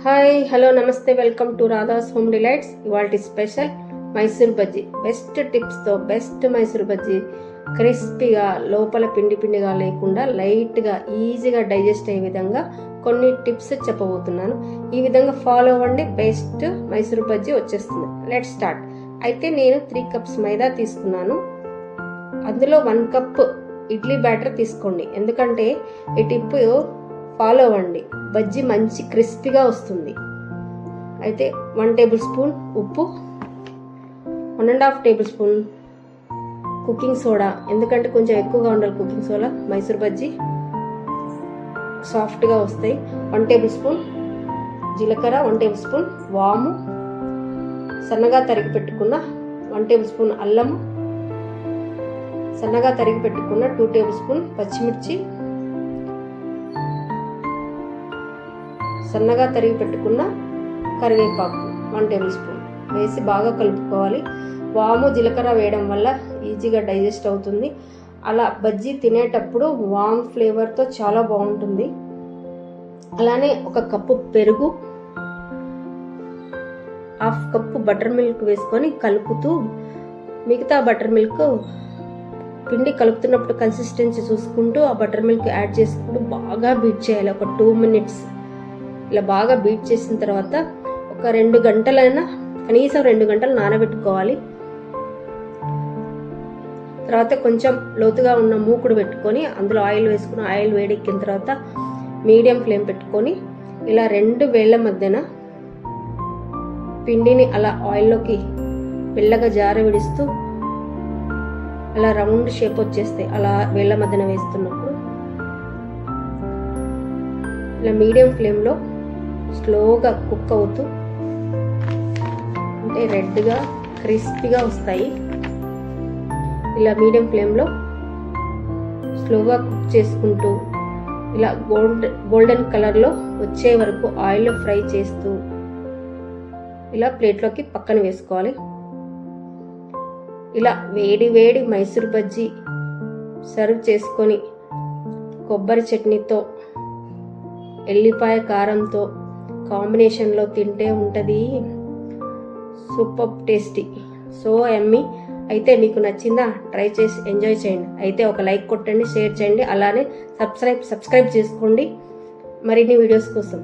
Hi hello నమస్తే welcome to Radha's home delights. ఇవాల్టి special Mysore bajji. Best టిప్స్తో బెస్ట్ మైసూర్ బజ్జీ, క్రిస్పీగా లోపల పిండిగా లేకుండా లైట్గా ఈజీగా డైజెస్ట్ అయ్యే విధంగా కొన్ని టిప్స్ చెప్పబోతున్నాను. ఈ విధంగా ఫాలో అవ్వండి, బెస్ట్ మైసూర్ బజ్జీ వచ్చేస్తుంది. Let's start. అయితే నేను 3 కప్స్ మైదా తీసుకున్నాను. అందులో 1 కప్ ఇడ్లీ బ్యాటర్ తీసుకోండి. ఎందుకంటే ఈ టిప్ ఫాలో అవ్వండి, బజ్జీ మంచి క్రిస్పీగా వస్తుంది. అయితే 1 టేబుల్ స్పూన్ ఉప్పు, 1.5 టేబుల్ స్పూన్ కుకింగ్ సోడా, ఎందుకంటే కొంచెం ఎక్కువగా ఉండాలి కుకింగ్ సోడా, మైసూర్ బజ్జీ సాఫ్ట్గా వస్తాయి. 1 టేబుల్ స్పూన్ జీలకర్ర, 1 టేబుల్ స్పూన్ వాము, సన్నగా తరిగి పెట్టుకున్న 1 టేబుల్ స్పూన్ అల్లం, సన్నగా తరిగి పెట్టుకున్న 2 టేబుల్ స్పూన్ పచ్చిమిర్చి, సన్నగా తరిగి పెట్టుకున్న కరివేపాకు 1 టేబుల్ స్పూన్ వేసి బాగా కలుపుకోవాలి. వాము జీలకర్ర వేయడం వల్ల ఈజీగా డైజెస్ట్ అవుతుంది. అలా బజ్జీ తినేటప్పుడు వామ్ ఫ్లేవర్తో చాలా బాగుంటుంది. అలానే 1 కప్పు పెరుగు, 1/2 కప్పు బటర్ మిల్క్ వేసుకొని కలుపుతూ, మిగతా బటర్ మిల్క్ పిండి కలుపుతున్నప్పుడు కన్సిస్టెన్సీ చూసుకుంటూ ఆ బటర్ మిల్క్ యాడ్ చేసుకుంటూ బాగా బీట్ చేయాలి. ఒక 2 మినిట్స్ ఇలా బాగా బీట్ చేసిన తర్వాత ఒక 2 గంటలైనా, కనీసం 2 గంటలు నానబెట్టుకోవాలి. తర్వాత కొంచెం లోతుగా ఉన్న మూకుడు పెట్టుకొని అందులో ఆయిల్ వేసుకుని, ఆయిల్ వేడెక్కిన తర్వాత మీడియం ఫ్లేమ్ పెట్టుకొని ఇలా 2 వేళ్ల మధ్యన పిండిని అలా ఆయిల్లోకి మెల్లగా జార విడిస్తూ అలా రౌండ్ షేప్ వచ్చేస్తాయి. అలా వేళ్ల మధ్యన వేస్తున్నప్పుడు ఇలా మీడియం ఫ్లేమ్లో స్లోగా కుక్ అవుతూ అంటే రెడ్గా క్రిస్పీగా వస్తాయి. ఇలా మీడియం ఫ్లేమ్లో స్లోగా కుక్ చేసుకుంటూ ఇలా గోల్డెన్ కలర్లో వచ్చే వరకు ఆయిల్లో ఫ్రై చేస్తూ ఇలా ప్లేట్లోకి పక్కన వేసుకోవాలి. ఇలా వేడి వేడి మైసూర్ బజ్జీ సర్వ్ చేసుకొని కొబ్బరి చట్నీతో, ఎల్లిపాయ కారంతో కాంబినేషన్లో తింటే ఉంటుంది సూపర్ టేస్టీ, సో యమ్మీ. అయితే మీకు నచ్చిందా? ట్రై చేసి ఎంజాయ్ చేయండి. అయితే ఒక లైక్ కొట్టండి, షేర్ చేయండి, అలానే సబ్స్క్రైబ్ చేసుకోండి మరిన్ని వీడియోస్ కోసం.